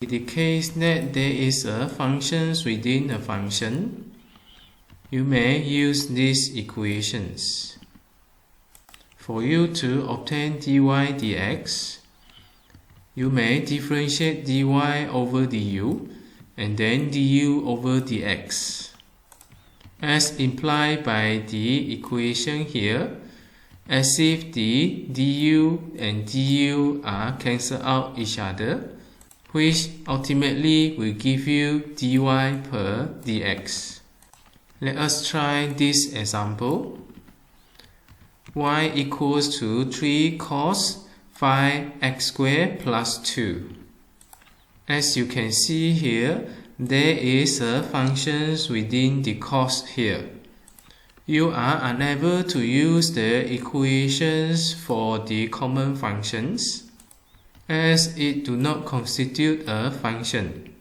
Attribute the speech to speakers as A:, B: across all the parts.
A: In the case that there is a function within a function, you may use these equations. For you to obtain dy dx, you may differentiate dy over du and then du over dx. As implied by the equation here, as if the du and du are cancelled out each other, which ultimately will give you dy per dx. Let us try this example. Y equals to 3 cos 5x squared plus 2. As you can see here, there is a function within the cos here. You are unable to use the equations for the common functions, as it do not constitute a function.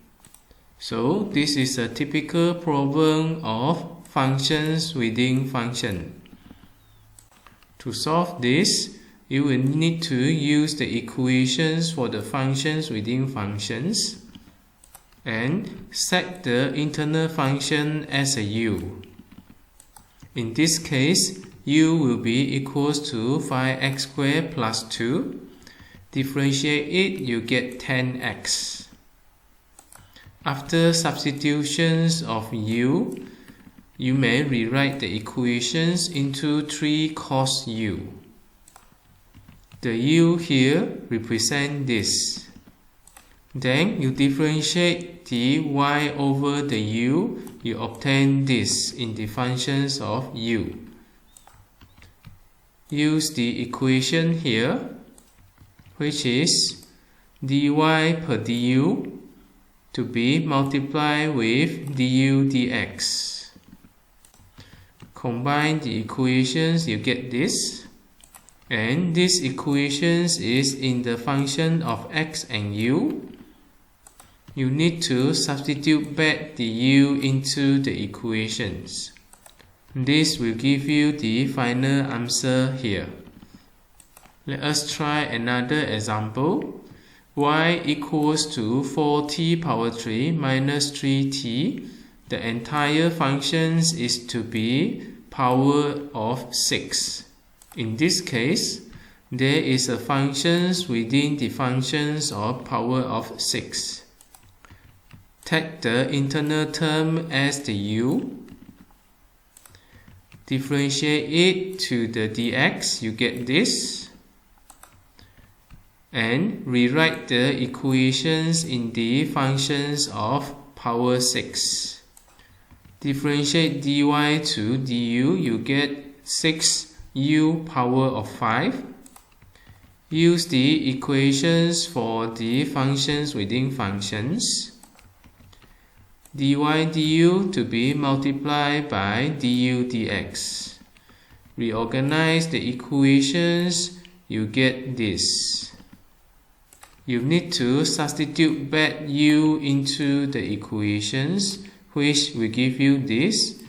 A: So this is a typical problem of functions within function. To solve this, you will need to use the equations for the functions within functions and set the internal function as a u. In this case, u will be equals to 5x squared plus 2. Differentiate it, you get 10x. After substitutions of u, you may rewrite the equations into 3 cos u. The u here represent this. Then you differentiate the y over the u, you obtain this in the functions of u. Use the equation here, which is dy per du to be multiplied with du dx. Combine the equations, you get this. And this equations is in the function of x and u. You need to substitute back the u into the equations. This will give you the final answer here. Let us try another example. Y equals to 4t power 3 minus 3t. The entire function is to be power of 6. In this case, there is a function within the functions of power of 6. Take the internal term as the u. Differentiate it to the dx, you get this. And rewrite the equations in the functions of power 6. Differentiate dy to du, you get 6u power of 5. Use the equations for the functions within functions. Dy du to be multiplied by du dx. Reorganize the equations, you get this. You need to substitute back u into the equations, which will give you this,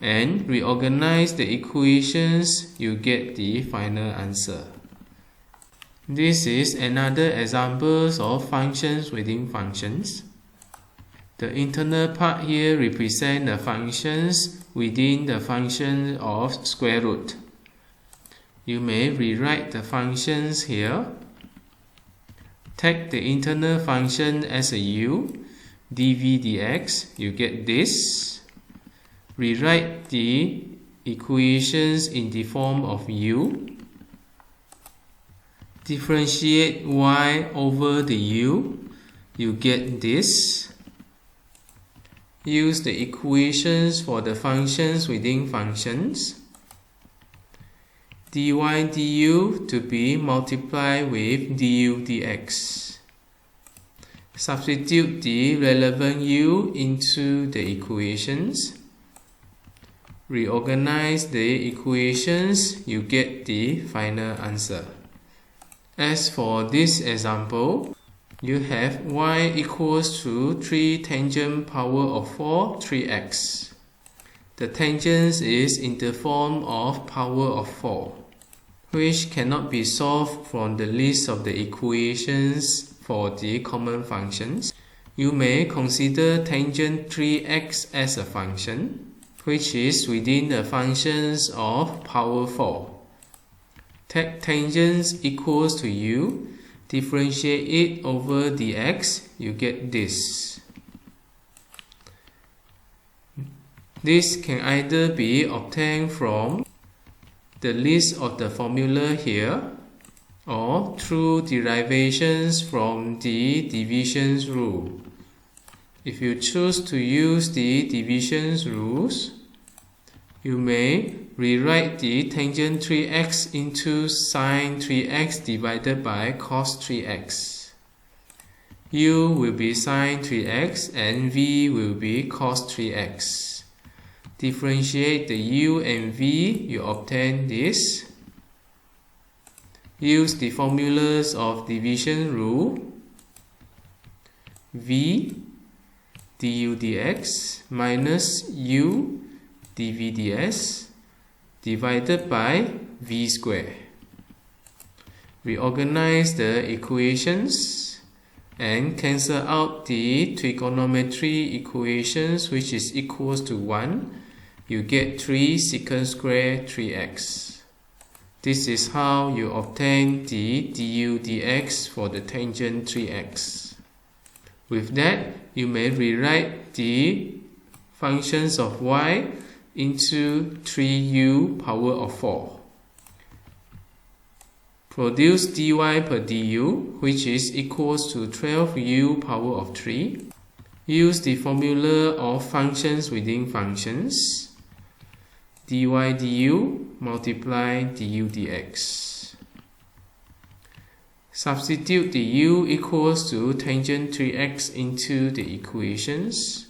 A: and reorganize the equations, you get the final answer. This is another example of functions within functions. The internal part here represents the functions within the function of square root. You may rewrite the functions here. Take the internal function as a u, dv dx, you get this. Rewrite the equations in the form of u. Differentiate y over the u, you get this. Use the equations for the functions within functions. Dy du to be multiplied with du dx. Substitute the relevant u into the equations. Reorganize the equations, you get the final answer. As for this example, you have y equals to 3 tangent power of 4, 3x. The tangent is in the form of power of 4. which cannot be solved from the list of the equations for the common functions. You may consider tangent 3x as a function, which is within the functions of power 4. Take tangent equals to u, differentiate it over dx, you get this. This can either be obtained from the list of the formula here or through derivations from the division rule. If you choose to use the division rules, you may rewrite the tangent 3x into sine 3x divided by cos 3x. U will be sine 3x and V will be cos 3x. Differentiate the U and V, you obtain this. Use the formulas of division rule. V du dx minus U dv ds divided by V square. Reorganize the equations and cancel out the trigonometry equations, which is equals to 1. You get 3 secant square 3x. This is how you obtain the du dx for the tangent 3x. With that, you may rewrite the functions of y into 3u power of 4. Produce dy per du, which is equals to 12u power of 3. Use the formula of functions within functions. Dy du multiply du dx. Substitute the u equals to tangent 3x into the equations.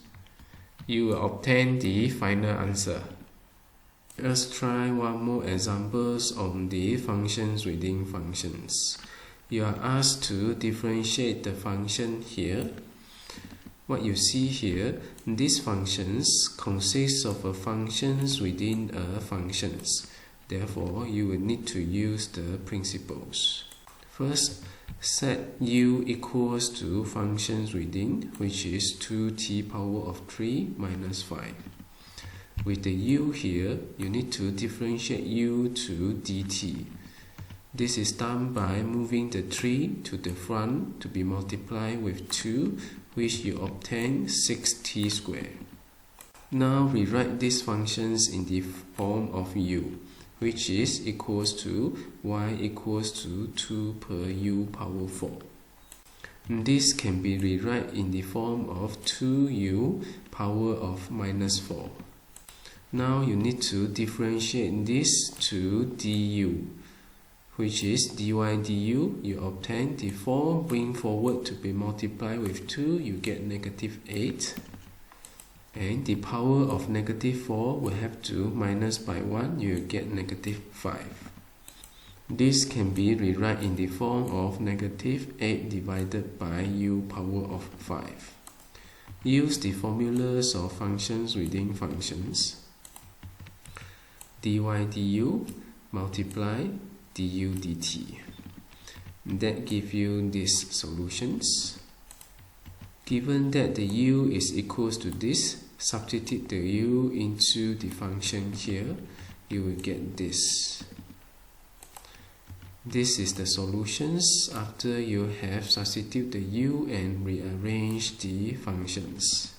A: You will obtain the final answer. Let's try one more examples on the functions within functions. You are asked to differentiate the function here. What you see here, these functions consist of functions within functions. Therefore, you will need to use the principles. First, set u equals to functions within, which is 2t power of 3 minus 5. With the u here, you need to differentiate u to dt. This is done by moving the 3 to the front to be multiplied with 2, which you obtain 6t squared. Now rewrite these functions in the form of u, which is equals to y equals to 2 per u power 4. This can be rewrite in the form of 2u power of minus 4. Now you need to differentiate this to du, which is dy du. You obtain the 4, bring forward to be multiplied with 2, you get negative 8. And the power of negative 4 will have to minus by 1, you get negative 5. This can be rewrite in the form of negative 8 divided by u power of 5. Use the formulas of functions within functions. Dy du multiply du dt. That gives you these solutions. Given that the u is equals to this, substitute the u into the function here, you will get this. This is the solutions after you have substituted the u and rearranged the functions.